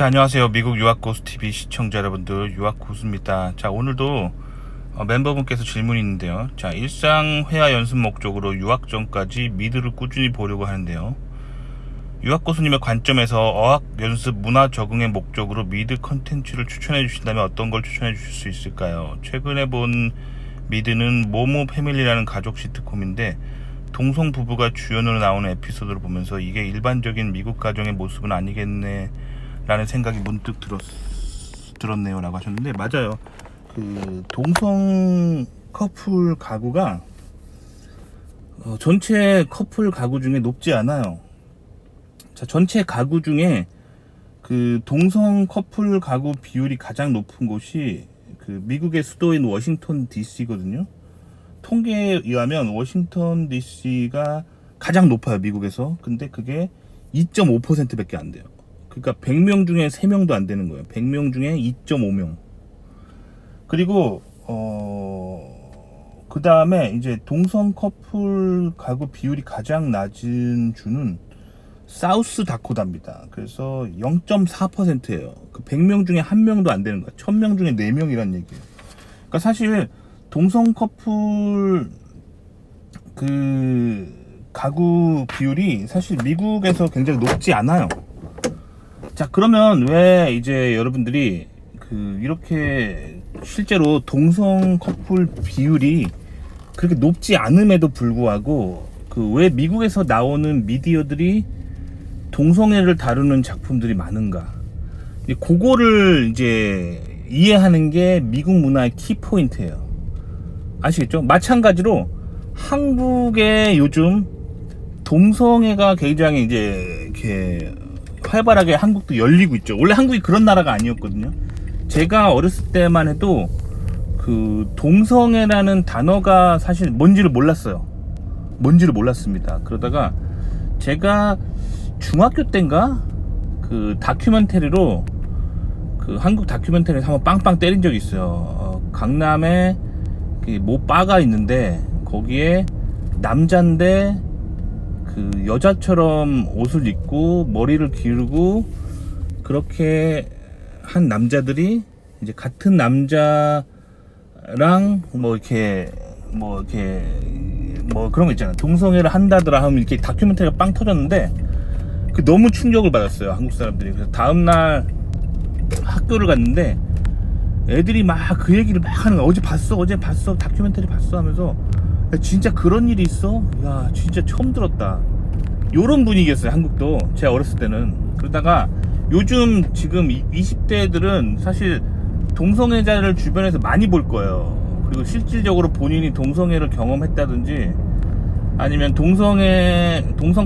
자, 안녕하세요. 미국 유학고수TV 시청자 여러분들, 유학고수입니다. 자, 오늘도 멤버분께서 질문이 있는데요. 자, 일상 회화 연습 목적으로 유학 전까지 미드를 꾸준히 보려고 하는데요. 유학고수님의 관점에서 어학 연습 문화 적응의 목적으로 미드 컨텐츠를 추천해 주신다면 어떤 걸 추천해 주실 수 있을까요? 최근에 본 미드는 모모 패밀리라는 가족 시트콤인데 동성 부부가 주연으로 나오는 에피소드를 보면서 이게 일반적인 미국 가정의 모습은 아니겠네 라는 생각이 문득 들었네요 라고 하셨는데, 맞아요. 그 동성 커플 가구가 전체 커플 가구 중에 높지 않아요. 자, 전체 가구 중에 그 동성 커플 가구 비율이 가장 높은 곳이 그 미국의 수도인 워싱턴 DC거든요. 통계에 의하면 워싱턴 DC가 가장 높아요, 미국에서. 근데 그게 2.5% 밖에 안 돼요. 그러니까 100명 중에 3명도 안 되는 거예요. 100명 중에 2.5명. 그리고 그 다음에 이제 동성 커플 가구 비율이 가장 낮은 주는 사우스 다코다입니다. 그래서 0.4%예요. 그 100명 중에 1명도 안 되는 거예요. 1000명 중에 4명이란 얘기예요. 그러니까 사실 동성 커플 그 가구 비율이 사실 미국에서 굉장히 높지 않아요. 자, 그러면 왜 이제 여러분들이 그 이렇게 실제로 동성 커플 비율이 그렇게 높지 않음에도 불구하고 그 왜 미국에서 나오는 미디어들이 동성애를 다루는 작품들이 많은가? 그거를 이제 이해하는 게 미국 문화의 키포인트예요. 아시겠죠? 마찬가지로 한국에 요즘 동성애가 굉장히 이제 이렇게 활발하게 한국도 열리고 있죠. 원래 한국이 그런 나라가 아니었거든요. 제가 어렸을 때만 해도 그 동성애라는 단어가 사실 뭔지를 몰랐어요. 뭔지를 몰랐습니다. 그러다가 제가 중학교 때인가 그 다큐멘터리로 그 한국 다큐멘터리에서 한번 빵빵 때린 적이 있어요. 강남에 뭐 바가 있는데 거기에 남잔데 그 여자처럼 옷을 입고 머리를 기르고 그렇게 한 남자들이 이제 같은 남자랑 뭐 그런 거 있잖아요. 동성애를 한다더라 하면 이렇게 다큐멘터리가 빵 터졌는데 그 너무 충격을 받았어요, 한국 사람들이. 그래서 다음날 학교를 갔는데 애들이 막 그 얘기를 막 하는 거야. 어제 봤어 다큐멘터리 봤어 하면서 야, 진짜 그런 일이 있어? 야, 진짜 처음 들었다. 요런 분위기였어요, 한국도. 제가 어렸을 때는. 그러다가 요즘 지금 20대들은 사실 동성애자를 주변에서 많이 볼 거예요. 그리고 실질적으로 본인이 동성애를 경험했다든지 아니면 동성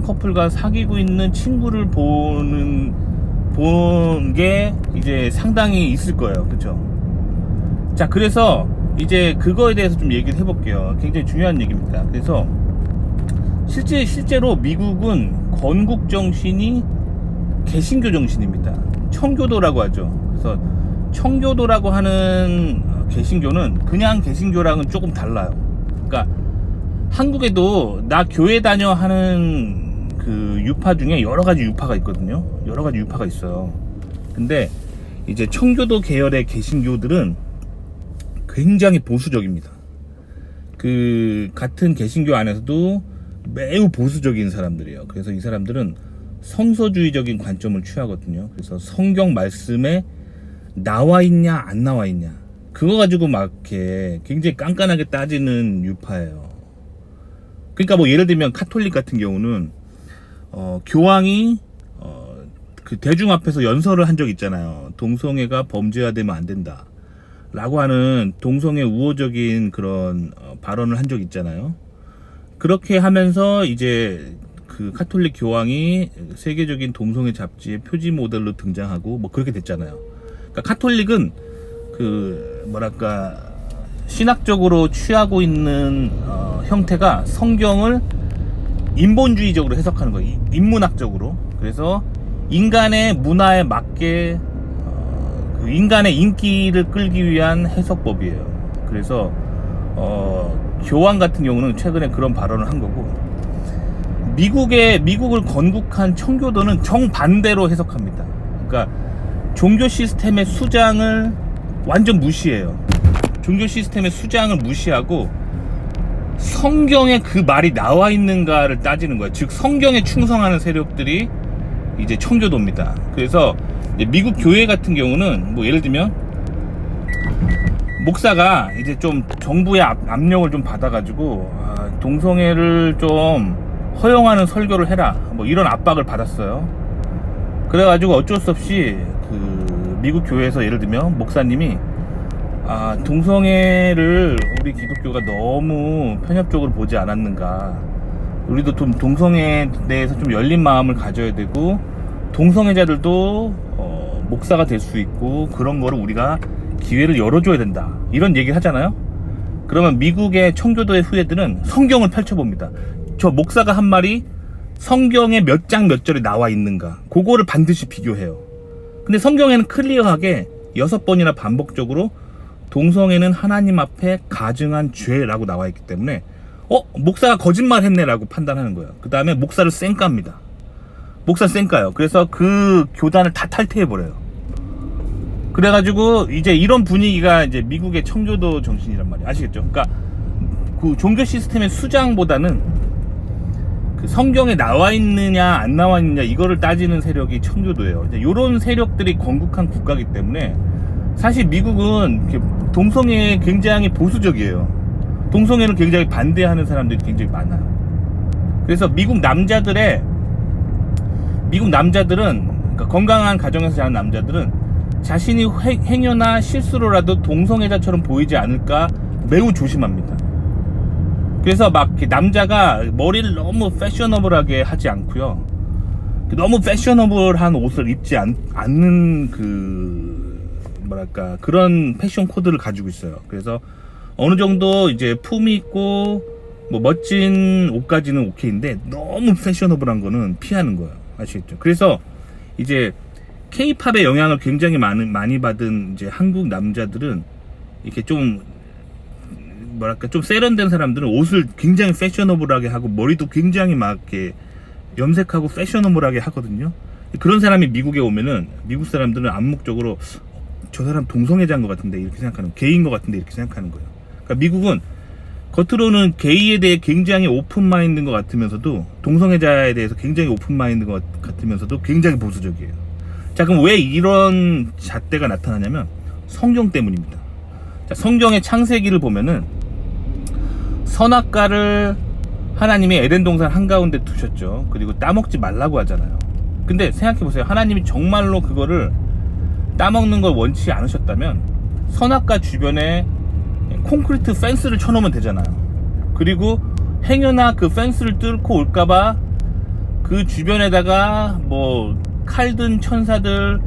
커플과 사귀고 있는 친구를 본 게 이제 상당히 있을 거예요. 그쵸? 자, 그래서 이제 그거에 대해서 좀 얘기를 해볼게요. 굉장히 중요한 얘기입니다. 그래서 실제로 미국은 건국 정신이 개신교 정신입니다. 청교도라고 하죠. 그래서 청교도라고 하는 개신교는 그냥 개신교랑은 조금 달라요. 그러니까 한국에도 나 교회 다녀 하는 그 유파 중에 여러 가지 유파가 있거든요. 여러 가지 유파가 있어요. 근데 이제 청교도 계열의 개신교들은 굉장히 보수적입니다. 그 같은 개신교 안에서도 매우 보수적인 사람들이에요. 그래서 이 사람들은 성서주의적인 관점을 취하거든요. 그래서 성경 말씀에 나와 있냐 안 나와 있냐 그거 가지고 막 이렇게 굉장히 깐깐하게 따지는 유파예요. 그러니까 뭐 예를 들면 카톨릭 같은 경우는 교황이 그 대중 앞에서 연설을 한 적 있잖아요. 동성애가 범죄화되면 안 된다 라고 하는 동성애 우호적인 그런 발언을 한 적 있잖아요. 그렇게 하면서 이제 그 카톨릭 교황이 세계적인 동성애 잡지의 표지 모델로 등장하고 뭐 그렇게 됐잖아요. 그러니까 카톨릭은 그 뭐랄까 신학적으로 취하고 있는 형태가 성경을 인본주의적으로 해석하는 거예요. 인문학적으로. 그래서 인간의 문화에 맞게 그 인간의 인기를 끌기 위한 해석법이에요. 그래서 교황 같은 경우는 최근에 그런 발언을 한 거고, 미국을 건국한 청교도는 정반대로 해석합니다. 그러니까 종교 시스템의 수장을 완전 무시해요. 종교 시스템의 수장을 무시하고 성경에 그 말이 나와 있는가를 따지는 거예요. 즉 성경에 충성하는 세력들이 이제 청교도입니다. 그래서 이제 미국 교회 같은 경우는 뭐 예를 들면 목사가 이제 좀 정부의 압력을 좀 받아가지고 동성애를 좀 허용하는 설교를 해라 뭐 이런 압박을 받았어요. 그래가지고 어쩔 수 없이 그 미국 교회에서 예를 들면 목사님이 동성애를 우리 기독교가 너무 편협적으로 보지 않았는가, 우리도 좀 동성애에 대해서 좀 열린 마음을 가져야 되고 동성애자들도 목사가 될 수 있고 그런 거를 우리가 기회를 열어줘야 된다 이런 얘기를 하잖아요. 그러면 미국의 청교도의 후예들은 성경을 펼쳐봅니다. 저 목사가 한 말이 성경에 몇 장 몇 절에 나와 있는가 그거를 반드시 비교해요. 근데 성경에는 클리어하게 6번이나 반복적으로 동성애는 하나님 앞에 가증한 죄라고 나와 있기 때문에 목사가 거짓말 했네 라고 판단하는 거예요. 그 다음에 목사를 쌩까입니다. 목사 쌩까요. 그래서 그 교단을 다 탈퇴해버려요. 그래가지고 이제 이런 분위기가 이제 미국의 청교도 정신이란 말이에요. 아시겠죠? 그러니까 그 종교 시스템의 수장보다는 그 성경에 나와 있느냐 안 나와 있느냐 이거를 따지는 세력이 청교도예요. 이제 이런 세력들이 건국한 국가이기 때문에 사실 미국은 동성애에 굉장히 보수적이에요. 동성애를 굉장히 반대하는 사람들이 굉장히 많아요. 그래서 미국 남자들은 그러니까 건강한 가정에서 자란 남자들은 자신이 행여나 실수로라도 동성애자처럼 보이지 않을까 매우 조심합니다. 그래서 막 남자가 머리를 너무 패셔너블하게 하지 않고요, 너무 패셔너블한 옷을 입지 않는 그런 패션 코드를 가지고 있어요. 그래서 어느 정도 이제 품이 있고 뭐 멋진 옷까지는 오케이인데 너무 패셔너블한 거는 피하는 거예요. 아시겠죠? 그래서 이제 K-팝의 영향을 굉장히 많이 받은 이제 한국 남자들은 이렇게 좀 좀 세련된 사람들은 옷을 굉장히 패셔너블하게 하고 머리도 굉장히 막 이렇게 염색하고 패셔너블하게 하거든요. 그런 사람이 미국에 오면은 미국 사람들은 암묵적으로 저 사람 동성애자인 것 같은데 이렇게 생각하는, 게이인 것 같은데 이렇게 생각하는 거예요. 그러니까 미국은 겉으로는 게이에 대해 굉장히 오픈마인드인 것 같으면서도 동성애자에 대해서 굉장히 오픈마인드인 것 같으면서도 굉장히 보수적이에요. 자, 그럼 왜 이런 잣대가 나타나냐면 성경 때문입니다. 자, 성경의 창세기를 보면은 선악과를 하나님이 에덴 동산 한가운데 두셨죠. 그리고 따먹지 말라고 하잖아요. 근데 생각해보세요. 하나님이 정말로 그거를 따먹는 걸 원치 않으셨다면 선악과 주변에 콘크리트 펜스를 쳐놓으면 되잖아요. 그리고 행여나 그 펜스를 뚫고 올까봐 그 주변에다가 뭐 칼든 천사들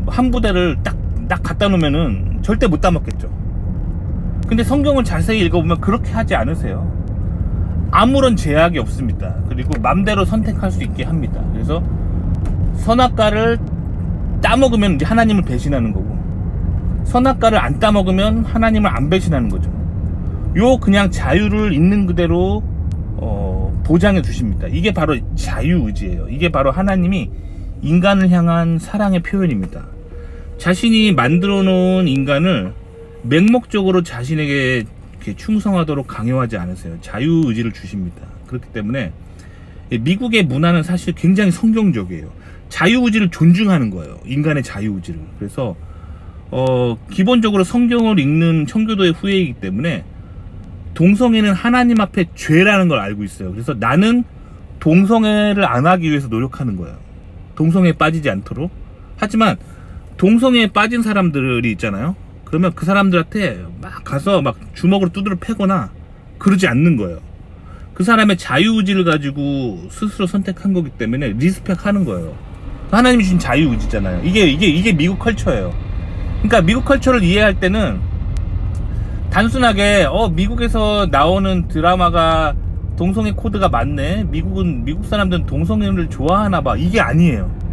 한 부대를 딱 갖다 놓으면은 절대 못 따먹겠죠. 근데 성경을 자세히 읽어보면 그렇게 하지 않으세요. 아무런 제약이 없습니다. 그리고 맘대로 선택할 수 있게 합니다. 그래서 선악과를 따먹으면 이제 하나님을 배신하는 거고, 선악과를 안 따먹으면 하나님을 안 배신하는 거죠. 요 그냥 자유를 있는 그대로 보장해 주십니다. 이게 바로 자유의지예요. 이게 바로 하나님이 인간을 향한 사랑의 표현입니다. 자신이 만들어 놓은 인간을 맹목적으로 자신에게 이렇게 충성하도록 강요하지 않으세요. 자유의지를 주십니다. 그렇기 때문에 미국의 문화는 사실 굉장히 성경적이에요. 자유의지를 존중하는 거예요. 인간의 자유의지를. 그래서 기본적으로 성경을 읽는 청교도의 후예이기 때문에 동성애는 하나님 앞에 죄라는 걸 알고 있어요. 그래서 나는 동성애를 안 하기 위해서 노력하는 거예요. 동성애에 빠지지 않도록. 하지만 동성애에 빠진 사람들이 있잖아요. 그러면 그 사람들한테 막 가서 막 주먹으로 두드려 패거나 그러지 않는 거예요. 그 사람의 자유의지를 가지고 스스로 선택한 거기 때문에 리스펙 하는 거예요. 하나님이 주신 자유의지잖아요. 이게 미국 컬처예요. 그러니까 미국 컬처를 이해할 때는 단순하게 미국에서 나오는 드라마가 동성애 코드가 많네, 미국 사람들은 동성애를 좋아하나 봐, 이게 아니에요.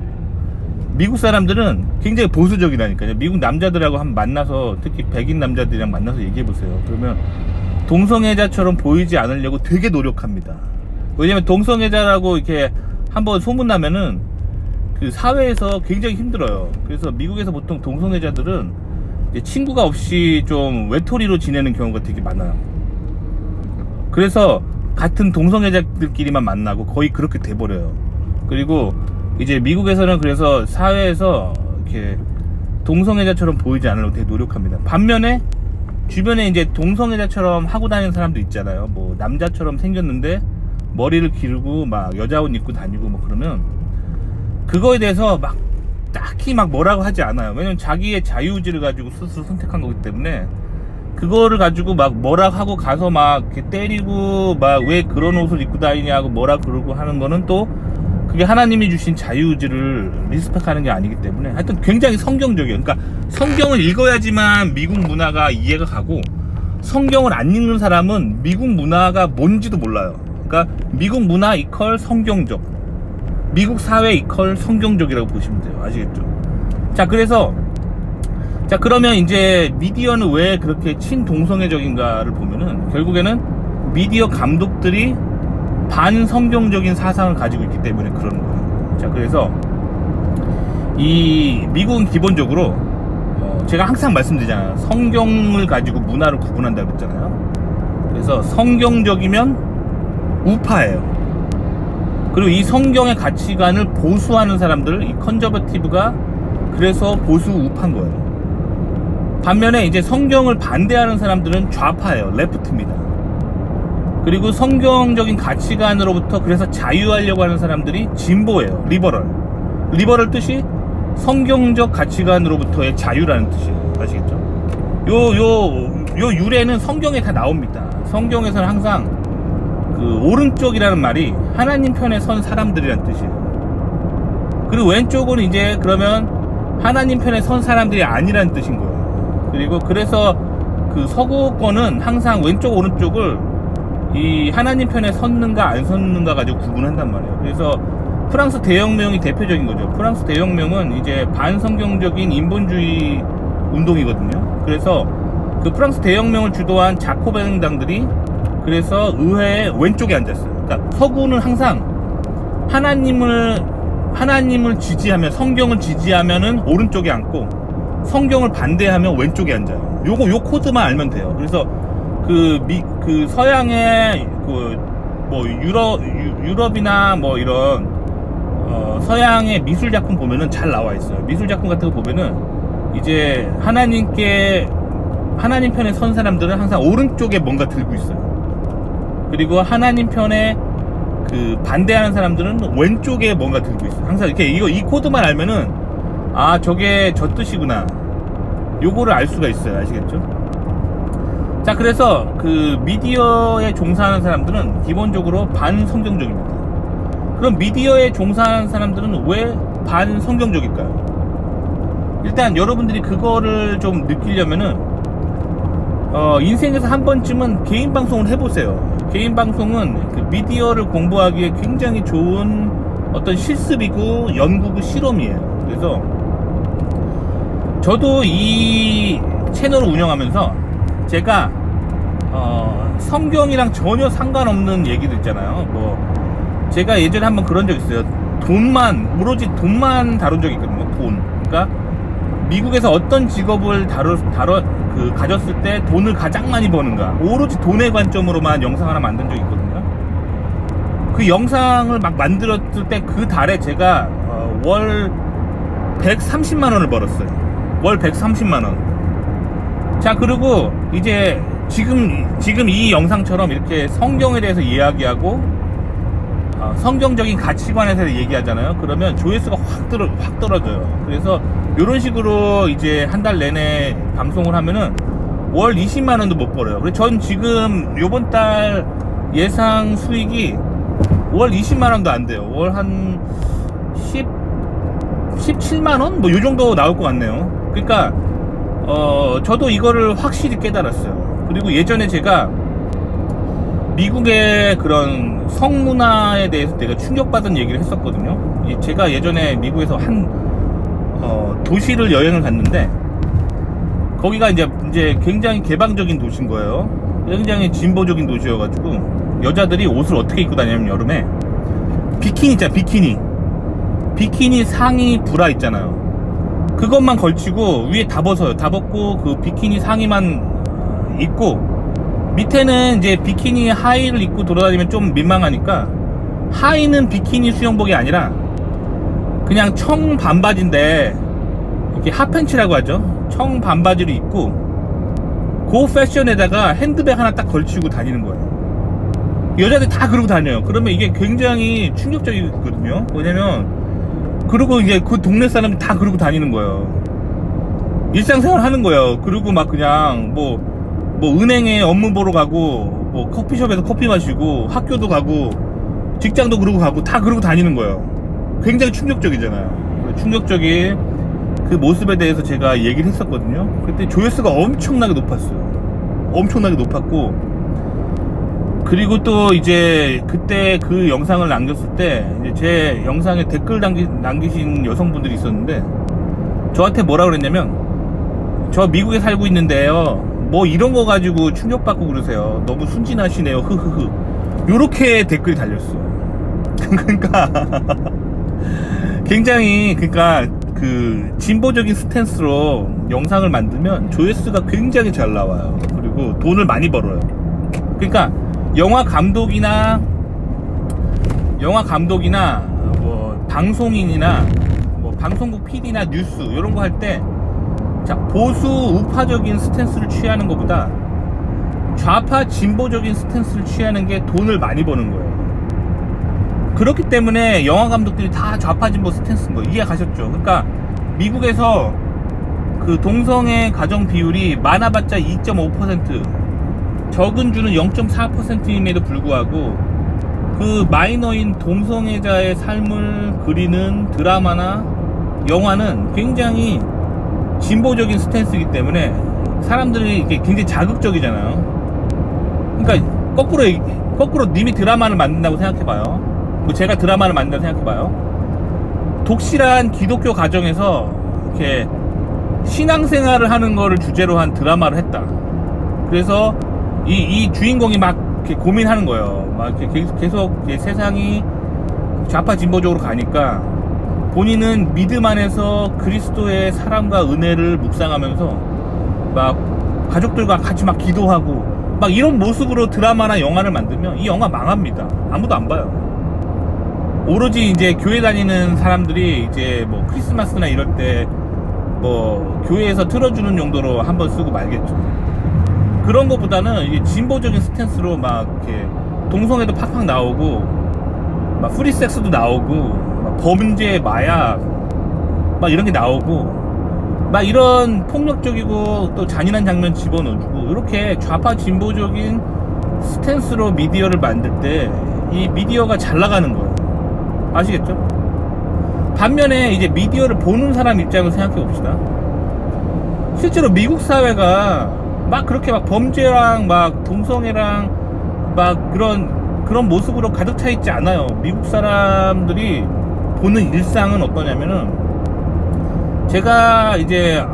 미국 사람들은 굉장히 보수적이라니까요. 미국 남자들하고 한번 만나서, 특히 백인 남자들이랑 만나서 얘기해보세요. 그러면 동성애자처럼 보이지 않으려고 되게 노력합니다. 왜냐면 동성애자라고 이렇게 한번 소문나면은 그 사회에서 굉장히 힘들어요. 그래서 미국에서 보통 동성애자들은 이제 친구가 없이 좀 외톨이로 지내는 경우가 되게 많아요. 그래서 같은 동성애자들끼리만 만나고 거의 그렇게 돼버려요. 그리고 이제 미국에서는 그래서 사회에서 이렇게 동성애자처럼 보이지 않으려고 되게 노력합니다. 반면에 주변에 이제 동성애자처럼 하고 다니는 사람도 있잖아요. 뭐 남자처럼 생겼는데 머리를 기르고 막 여자 옷 입고 다니고 뭐 그러면 그거에 대해서 막 딱히 막 뭐라고 하지 않아요. 왜냐면 자기의 자유의지를 가지고 스스로 선택한 거기 때문에 그거를 가지고 막 뭐라고 하고 가서 막 이렇게 때리고 막 왜 그런 옷을 입고 다니냐고 뭐라 그러고 하는 거는 또 그게 하나님이 주신 자유의지를 리스펙하는 게 아니기 때문에 하여튼 굉장히 성경적이에요. 그러니까 성경을 읽어야지만 미국 문화가 이해가 가고 성경을 안 읽는 사람은 미국 문화가 뭔지도 몰라요. 그러니까 미국 문화 이퀄 성경적, 미국 사회 이퀄 성경적이라고 보시면 돼요. 아시겠죠? 자, 그래서 자, 그러면 이제 미디어는 왜 그렇게 친동성애적인가를 보면은 결국에는 미디어 감독들이 반성경적인 사상을 가지고 있기 때문에 그러는 거예요. 자, 그래서 이 미국은 기본적으로 제가 항상 말씀드리잖아요. 성경을 가지고 문화를 구분한다고 했잖아요. 그래서 성경적이면 우파예요. 그리고 이 성경의 가치관을 보수하는 사람들, 이 컨저버티브가 그래서 보수 우파인 거예요. 반면에 이제 성경을 반대하는 사람들은 좌파예요. 레프트입니다. 그리고 성경적인 가치관으로부터 그래서 자유하려고 하는 사람들이 진보예요. 리버럴. 리버럴 뜻이 성경적 가치관으로부터의 자유라는 뜻이에요. 아시겠죠? 요 유래는 성경에 다 나옵니다. 성경에서는 항상 그 오른쪽이라는 말이 하나님 편에 선 사람들이라는 뜻이에요. 그리고 왼쪽은 이제 그러면 하나님 편에 선 사람들이 아니라는 뜻인 거예요. 그리고 그래서 그 서구권은 항상 왼쪽 오른쪽을 이 하나님 편에 섰는가 안 섰는가 가지고 구분한단 말이에요. 그래서 프랑스 대혁명이 대표적인 거죠. 프랑스 대혁명은 이제 반성경적인 인본주의 운동이거든요. 그래서 그 프랑스 대혁명을 주도한 자코뱅당들이 그래서 의회의 왼쪽에 앉았어요. 그러니까 서구는 항상 하나님을 지지하면, 성경을 지지하면은 오른쪽에 앉고 성경을 반대하면 왼쪽에 앉아요. 요 코드만 알면 돼요. 그래서 그 서양의 뭐 유럽이나 뭐 이런 서양의 미술 작품 보면은 잘 나와 있어요. 미술 작품 같은 거 보면은 이제 하나님 편에 선 사람들은 항상 오른쪽에 뭔가 들고 있어요. 그리고 하나님 편에 그 반대하는 사람들은 왼쪽에 뭔가 들고 있어요. 항상 이렇게 이 코드만 알면은 아, 저게 저 뜻이구나. 요거를 알 수가 있어요. 아시겠죠? 자, 그래서 그 미디어에 종사하는 사람들은 기본적으로 반성경적입니다. 그럼 미디어에 종사하는 사람들은 왜 반성경적일까요? 일단 여러분들이 그거를 좀 느끼려면은 인생에서 한 번쯤은 개인 방송을 해보세요. 개인 방송은 그 미디어를 공부하기에 굉장히 좋은 어떤 실습이고 연구고 실험이에요. 그래서 저도 이 채널을 운영하면서 제가 성경이랑 전혀 상관없는 얘기들 있잖아요. 뭐 제가 예전에 한번 그런 적 있어요. 오로지 돈만 다룬 적이 있거든요. 돈. 그러니까 미국에서 어떤 직업을 가졌을 때 돈을 가장 많이 버는가, 오로지 돈의 관점으로만 영상 하나 만든 적이 있거든요. 그 영상을 막 만들었을 때 그 달에 제가 월 130만 원을 벌었어요. 월 130만 원. 자, 그리고 이제 지금 이 영상처럼 이렇게 성경에 대해서 이야기하고 성경적인 가치관에 대해서 얘기하잖아요. 그러면 조회수가 확 떨어져요. 그래서 이런 식으로 이제 한 달 내내 방송을 하면은 월 20만 원도 못 벌어요. 그래서 전 지금 요번 달 예상 수익이 월 20만 원도 안 돼요. 월 한 17만 원? 뭐 요 정도 나올 것 같네요. 그러니까 저도 이거를 확실히 깨달았어요. 그리고 예전에 제가 미국의 그런 성문화에 대해서 내가 충격받은 얘기를 했었거든요. 제가 예전에 미국에서 한 도시를 여행을 갔는데 거기가 이제 굉장히 개방적인 도시인 거예요. 굉장히 진보적인 도시여가지고 여자들이 옷을 어떻게 입고 다니냐면 여름에 비키니 있잖아, 비키니 비키니 상의 브라 있잖아요. 그것만 걸치고 위에 다 벗어요. 다 벗고 그 비키니 상의만 입고 밑에는 이제 비키니 하의를 입고 돌아다니면 좀 민망하니까 하의는 비키니 수영복이 아니라 그냥 청 반바지인데 이렇게 핫팬츠라고 하죠. 청 반바지를 입고 그 패션에다가 핸드백 하나 딱 걸치고 다니는 거예요. 여자들 다 그러고 다녀요. 그러면 이게 굉장히 충격적이거든요. 왜냐면 그리고 이제 그 동네 사람이 다 그러고 다니는 거예요. 일상생활 하는 거예요. 그리고 막 그냥 뭐 은행에 업무 보러 가고 뭐 커피숍에서 커피 마시고 학교도 가고 직장도 그러고 가고 다 그러고 다니는 거예요. 굉장히 충격적이잖아요. 충격적인 그 모습에 대해서 제가 얘기를 했었거든요. 그때 조회수가 엄청나게 높았어요. 엄청나게 높았고, 그리고 또 이제 그때 그 영상을 남겼을 때 이제 제 영상에 댓글 남기신 여성분들이 있었는데 저한테 뭐라 그랬냐면, 저 미국에 살고 있는데요, 뭐 이런 거 가지고 충격받고 그러세요. 너무 순진하시네요. 흐흐흐. 요렇게 댓글이 달렸어요. 그러니까 굉장히, 그러니까 그 진보적인 스탠스로 영상을 만들면 조회수가 굉장히 잘 나와요. 그리고 돈을 많이 벌어요. 그러니까 영화 감독이나 뭐 방송인이나 뭐 방송국 PD나 뉴스 이런 거 할 때 자, 보수 우파적인 스탠스를 취하는 것보다 좌파 진보적인 스탠스를 취하는 게 돈을 많이 버는 거예요. 그렇기 때문에 영화 감독들이 다 좌파 진보 스탠스인 거 이해 가셨죠? 그러니까 미국에서 그 동성애 가정 비율이 많아봤자 2.5%, 적은 주는 0.4%임에도 불구하고 그 마이너인 동성애자의 삶을 그리는 드라마나 영화는 굉장히 진보적인 스탠스이기 때문에 사람들이 이게 굉장히 자극적이잖아요. 그러니까 거꾸로 님이 드라마를 만든다고 생각해봐요. 뭐 제가 드라마를 만든다고 생각해봐요. 독실한 기독교 가정에서 이렇게 신앙생활을 하는 거를 주제로 한 드라마를 했다. 그래서 이 주인공이 막 이렇게 고민하는 거예요. 막 이렇게 계속 이렇게 세상이 좌파 진보적으로 가니까 본인은 믿음 안에서 그리스도의 사랑과 은혜를 묵상하면서 막 가족들과 같이 막 기도하고 막 이런 모습으로 드라마나 영화를 만들면 이 영화 망합니다. 아무도 안 봐요. 오로지 이제 교회 다니는 사람들이 이제 뭐 크리스마스나 이럴 때 뭐 교회에서 틀어주는 용도로 한번 쓰고 말겠죠. 그런 것보다는 이게 진보적인 스탠스로 막 이렇게 동성애도 팍팍 나오고 막 프리섹스도 나오고 막 범죄, 마약 막 이런 게 나오고 막 이런 폭력적이고 또 잔인한 장면 집어넣어주고 이렇게 좌파 진보적인 스탠스로 미디어를 만들 때 이 미디어가 잘 나가는 거예요. 아시겠죠? 반면에 이제 미디어를 보는 사람 입장을 생각해 봅시다. 실제로 미국 사회가 막 그렇게 막 범죄랑 막 동성애랑 막 그런 모습으로 가득 차 있지 않아요. 미국 사람들이 보는 일상은 어떠냐면은, 제가 이제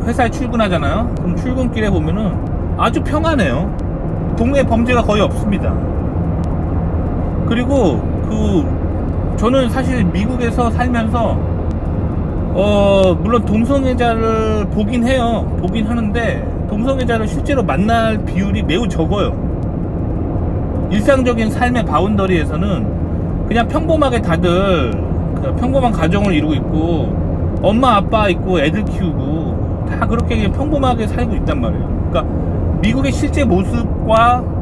회사에 출근하잖아요. 그럼 출근길에 보면은 아주 평안해요. 동네에 범죄가 거의 없습니다. 그리고 저는 사실 미국에서 살면서 물론 동성애자를 보긴 해요. 보긴 하는데 동성애자를 실제로 만날 비율이 매우 적어요. 일상적인 삶의 바운더리에서는 그냥 평범하게 다들 평범한 가정을 이루고 있고 엄마 아빠 있고 애들 키우고 다 그렇게 그냥 평범하게 살고 있단 말이에요. 그러니까 미국의 실제 모습과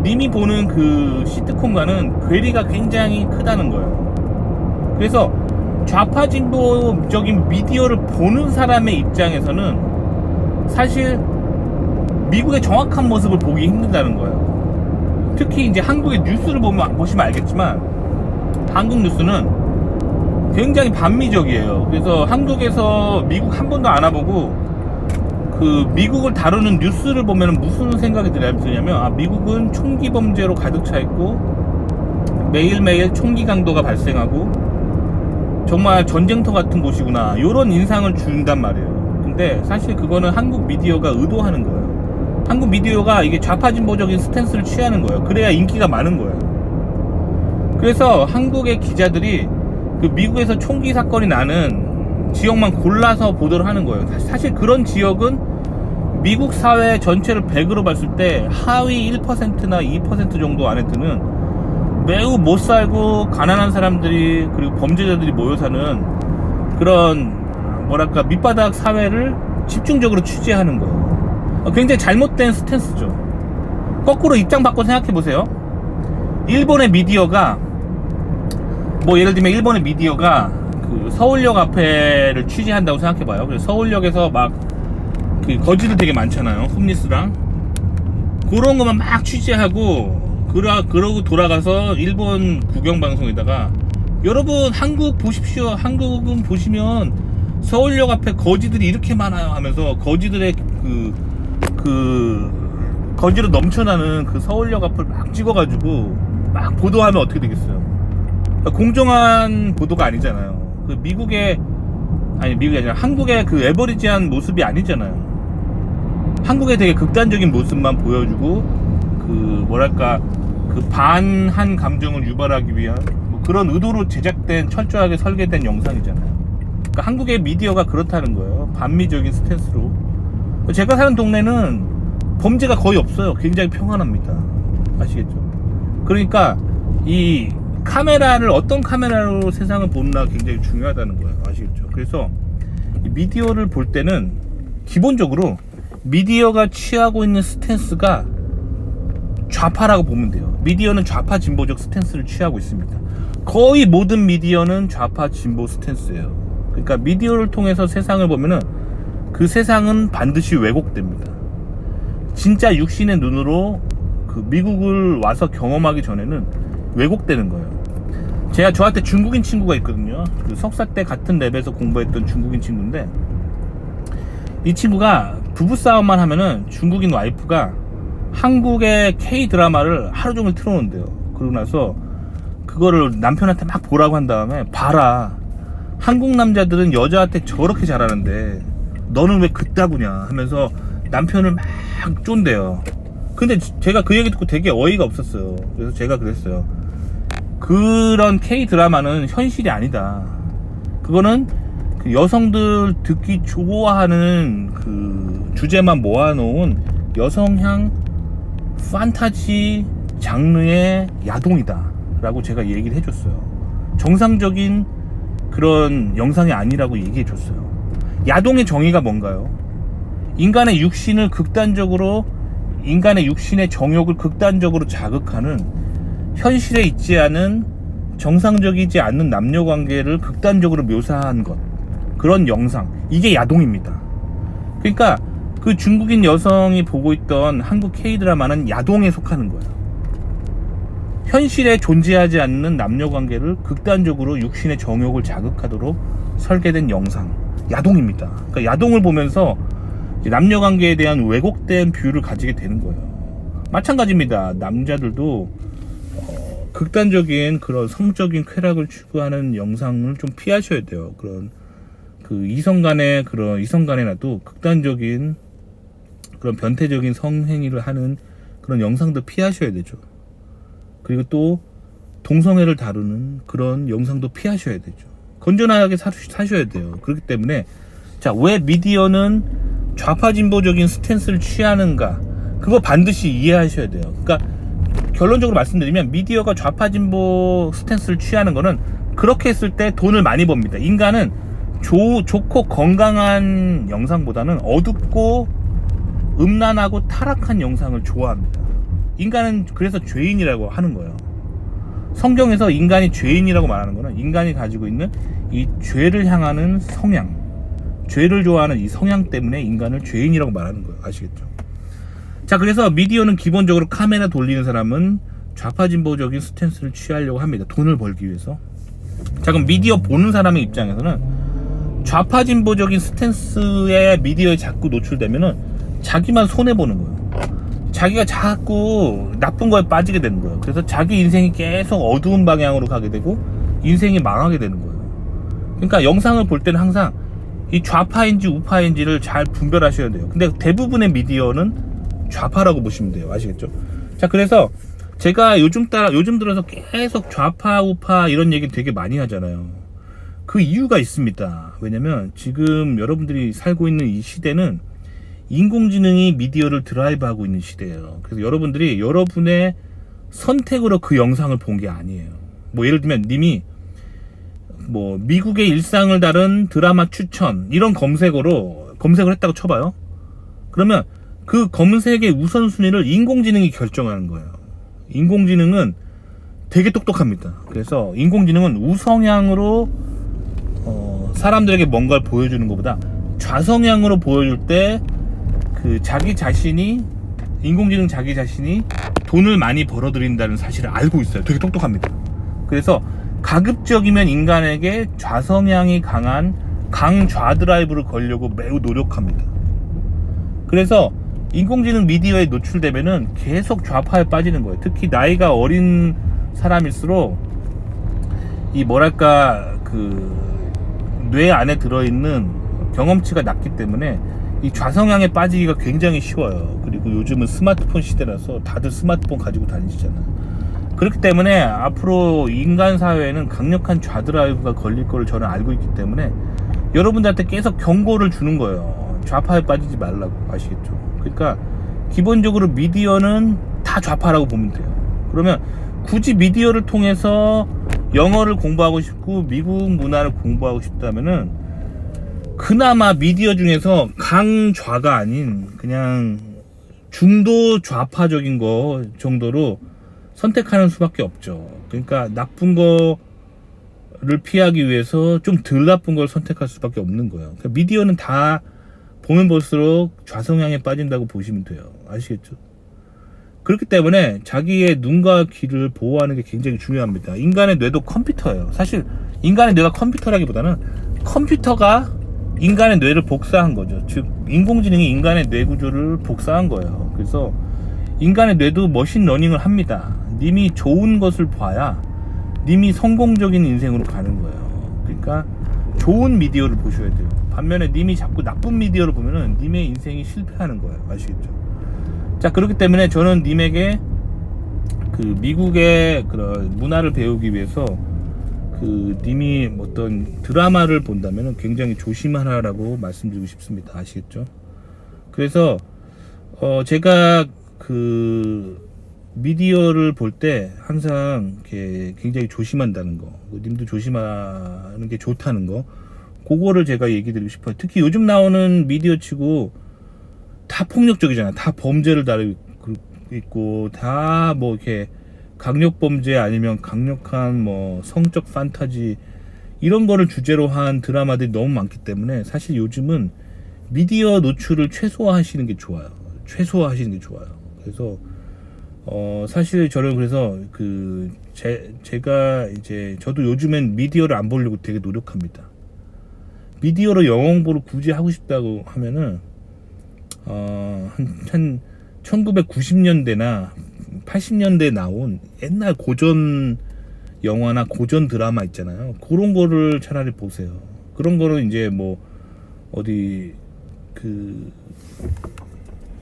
님이 보는 그 시트콤과는 괴리가 굉장히 크다는 거예요. 그래서 좌파 진보적인 미디어를 보는 사람의 입장에서는 사실 미국의 정확한 모습을 보기 힘들다는 거예요. 특히 이제 한국의 뉴스를 보시면 알겠지만 한국 뉴스는 굉장히 반미적이에요. 그래서 한국에서 미국 한 번도 안 와보고 그 미국을 다루는 뉴스를 보면 무슨 생각이 드냐면, 미국은 총기 범죄로 가득 차 있고 매일매일 총기 강도가 발생하고 정말 전쟁터 같은 곳이구나, 이런 인상을 준단 말이에요. 근데 사실 그거는 한국 미디어가 의도하는 거예요. 한국 미디어가 이게 좌파 진보적인 스탠스를 취하는 거예요. 그래야 인기가 많은 거예요. 그래서 한국의 기자들이 그 미국에서 총기 사건이 나는 지역만 골라서 보도를 하는 거예요. 사실 그런 지역은 미국 사회 전체를 100으로 봤을 때 하위 1%나 2% 정도 안에 드는 매우 못 살고 가난한 사람들이 그리고 범죄자들이 모여 사는 그런 뭐랄까 밑바닥 사회를 집중적으로 취재하는 거예요. 굉장히 잘못된 스탠스죠. 거꾸로 입장 바꿔 생각해 보세요. 일본의 미디어가 예를 들면 일본의 미디어가 그 서울역 앞에를 취재한다고 생각해봐요. 그래서 서울역에서 막 그 거지들 되게 많잖아요. 홈리스랑 그런 것만 막 취재하고 그러고 돌아가서 일본 국영방송에다가 여러분 한국 보십시오. 한국은 보시면 서울역 앞에 거지들이 이렇게 많아요 하면서 거지들의 거지로 넘쳐나는 그 서울역 앞을 막 찍어가지고 막 보도하면 어떻게 되겠어요? 공정한 보도가 아니잖아요. 그 미국이 아니라 한국의 그 에버리지한 모습이 아니잖아요. 한국의 되게 극단적인 모습만 보여주고 그 뭐랄까 그 반한 감정을 유발하기 위한 그런 의도로 제작된 철저하게 설계된 영상이잖아요. 그러니까 한국의 미디어가 그렇다는 거예요. 반미적인 스탠스로. 제가 사는 동네는 범죄가 거의 없어요. 굉장히 평안합니다. 아시겠죠? 그러니까 이 카메라를 어떤 카메라로 세상을 보느냐 굉장히 중요하다는 거예요. 아시겠죠? 그래서 이 미디어를 볼 때는 기본적으로 미디어가 취하고 있는 스탠스가 좌파라고 보면 돼요. 미디어는 좌파 진보적 스탠스를 취하고 있습니다. 거의 모든 미디어는 좌파 진보 스탠스예요. 그러니까 미디어를 통해서 세상을 보면은 그 세상은 반드시 왜곡됩니다. 진짜 육신의 눈으로 그 미국을 와서 경험하기 전에는 왜곡되는 거예요. 저한테 중국인 친구가 있거든요. 그 석사 때 같은 랩에서 공부했던 중국인 친구인데, 이 친구가 부부싸움만 하면은 중국인 와이프가 한국의 K-드라마를 하루 종일 틀어놓는데요. 그러고 나서 그거를 남편한테 막 보라고 한 다음에, 봐라, 한국 남자들은 여자한테 저렇게 잘하는데 너는 왜 그따구냐 하면서 남편을 막 쫀대요. 근데 제가 그 얘기 듣고 되게 어이가 없었어요. 그래서 제가 그랬어요. 그런 K-드라마는 현실이 아니다. 그거는 그 여성들 듣기 좋아하는 그 주제만 모아놓은 여성향 판타지 장르의 야동이다 라고 제가 얘기를 해줬어요. 정상적인 그런 영상이 아니라고 얘기해줬어요. 야동의 정의가 뭔가요? 인간의 육신의 정욕을 극단적으로 자극하는, 현실에 있지 않은 정상적이지 않는 남녀관계를 극단적으로 묘사한 것, 그런 영상, 이게 야동입니다. 그러니까 그 중국인 여성이 보고 있던 한국 K-드라마는 야동에 속하는 거예요. 현실에 존재하지 않는 남녀관계를 극단적으로 육신의 정욕을 자극하도록 설계된 영상, 야동입니다. 그러니까 야동을 보면서 남녀관계에 대한 왜곡된 뷰를 가지게 되는 거예요. 마찬가지입니다. 남자들도 극단적인 그런 성적인 쾌락을 추구하는 영상을 좀 피하셔야 돼요. 그런 그 이성간에나도 극단적인 그런 변태적인 성행위를 하는 그런 영상도 피하셔야 되죠. 그리고 또 동성애를 다루는 그런 영상도 피하셔야 되죠. 건전하게 사셔야 돼요. 그렇기 때문에 왜 미디어는 좌파 진보적인 스탠스를 취하는가, 그거 반드시 이해하셔야 돼요. 그러니까 결론적으로 말씀드리면 미디어가 좌파 진보 스탠스를 취하는 거는 그렇게 했을 때 돈을 많이 법니다. 인간은 좋고 건강한 영상보다는 어둡고 음란하고 타락한 영상을 좋아합니다. 인간은 그래서 죄인이라고 하는 거예요. 성경에서 인간이 죄인이라고 말하는 거는 인간이 가지고 있는 이 죄를 향하는 성향, 죄를 좋아하는 이 성향 때문에 인간을 죄인이라고 말하는 거예요. 아시겠죠? 그래서 미디어는 기본적으로 카메라 돌리는 사람은 좌파 진보적인 스탠스를 취하려고 합니다. 돈을 벌기 위해서. 그럼 미디어 보는 사람의 입장에서는 좌파 진보적인 스탠스에 미디어에 자꾸 노출되면은 자기만 손해보는 거예요. 자기가 자꾸 나쁜 거에 빠지게 되는 거예요. 그래서 자기 인생이 계속 어두운 방향으로 가게 되고 인생이 망하게 되는 거예요. 그러니까 영상을 볼 때는 항상 이 좌파인지 우파인지를 잘 분별하셔야 돼요. 근데 대부분의 미디어는 좌파라고 보시면 돼요. 아시겠죠? 그래서 제가 요즘 들어서 계속 좌파 우파 이런 얘기 되게 많이 하잖아요. 그 이유가 있습니다. 왜냐면 지금 여러분들이 살고 있는 이 시대는 인공지능이 미디어를 드라이브하고 있는 시대예요. 그래서 여러분들이 여러분의 선택으로 그 영상을 본 게 아니에요. 뭐 예를 들면 님이 뭐 미국의 일상을 다룬 드라마 추천 이런 검색어로 검색을 했다고 쳐봐요. 그러면 그 검색의 우선순위를 인공지능이 결정하는 거예요. 인공지능은 되게 똑똑합니다. 그래서 인공지능은 우성향으로 사람들에게 뭔가를 보여주는 것보다 좌성향으로 보여줄 때 그 자기 자신이 인공지능 자기 자신이 돈을 많이 벌어들인다는 사실을 알고 있어요. 되게 똑똑합니다. 그래서 가급적이면 인간에게 좌성향이 강한 강좌 드라이브를 걸려고 매우 노력합니다. 그래서 인공지능 미디어에 노출되면은 계속 좌파에 빠지는 거예요. 특히 나이가 어린 사람일수록 이 뭐랄까 그 뇌 안에 들어있는 경험치가 낮기 때문에 이 좌성향에 빠지기가 굉장히 쉬워요. 그리고 요즘은 스마트폰 시대라서 다들 스마트폰 가지고 다니시잖아요. 그렇기 때문에 앞으로 인간 사회에는 강력한 좌드라이브가 걸릴 거를 저는 알고 있기 때문에 여러분들한테 계속 경고를 주는 거예요. 좌파에 빠지지 말라고. 아시겠죠? 그러니까 기본적으로 미디어는 다 좌파라고 보면 돼요. 그러면 굳이 미디어를 통해서 영어를 공부하고 싶고 미국 문화를 공부하고 싶다면은 그나마 미디어 중에서 강좌가 아닌 그냥 중도 좌파적인 거 정도로 선택하는 수밖에 없죠. 그러니까 나쁜 거를 피하기 위해서 좀 덜 나쁜 걸 선택할 수밖에 없는 거예요. 그러니까 미디어는 다 보면 볼수록 좌성향에 빠진다고 보시면 돼요. 아시겠죠? 그렇기 때문에 자기의 눈과 귀를 보호하는 게 굉장히 중요합니다. 인간의 뇌도 컴퓨터예요. 사실 인간의 뇌가 컴퓨터라기보다는 컴퓨터가 인간의 뇌를 복사한 거죠. 즉 인공지능이 인간의 뇌 구조를 복사한 거예요. 그래서 인간의 뇌도 머신러닝을 합니다. 님이 좋은 것을 봐야 님이 성공적인 인생으로 가는 거예요. 그러니까 좋은 미디어를 보셔야 돼요. 반면에 님이 자꾸 나쁜 미디어를 보면은 님의 인생이 실패하는 거예요. 아시겠죠? 자, 그렇기 때문에 저는 님에게 그 미국의 그런 문화를 배우기 위해서 그 님이 어떤 드라마를 본다면 굉장히 조심하라고 말씀드리고 싶습니다. 아시겠죠? 그래서 제가 그 미디어를 볼 때 항상 이렇게 굉장히 조심한다는 거, 님도 조심하는 게 좋다는 거, 그거를 제가 얘기 드리고 싶어요. 특히 요즘 나오는 미디어 치고 다 폭력적이잖아요. 다 범죄를 다루고 있고 다 뭐 이렇게 강력 범죄 아니면 강력한 뭐 성적 판타지 이런 거를 주제로 한 드라마들이 너무 많기 때문에 사실 요즘은 미디어 노출을 최소화하시는 게 좋아요. 최소화하시는 게 좋아요. 그래서 사실 저는 그래서 그 제가 이제 저도 요즘엔 미디어를 안 보려고 되게 노력합니다. 미디어로 영어 공부를 굳이 하고 싶다고 하면은 한 1990년대나 80년대에 나온 옛날 고전 영화나 고전 드라마 있잖아요. 그런 거를 차라리 보세요. 그런 거를 이제 뭐 어디 그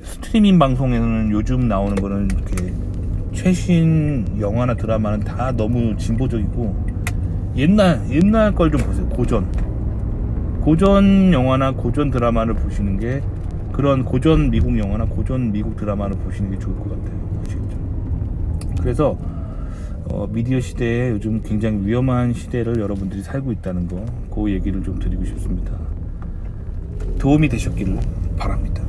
스트리밍 방송에서는 요즘 나오는 거는 이렇게 최신 영화나 드라마는 다 너무 진보적이고 옛날 걸 좀 보세요. 고전 영화나 고전 드라마를 보시는 게 그런 고전 미국 영화나 고전 미국 드라마를 보시는 게 좋을 것 같아요. 아시겠죠? 그래서 미디어 시대에 요즘 굉장히 위험한 시대를 여러분들이 살고 있다는 거, 그 얘기를 좀 드리고 싶습니다. 도움이 되셨기를 바랍니다.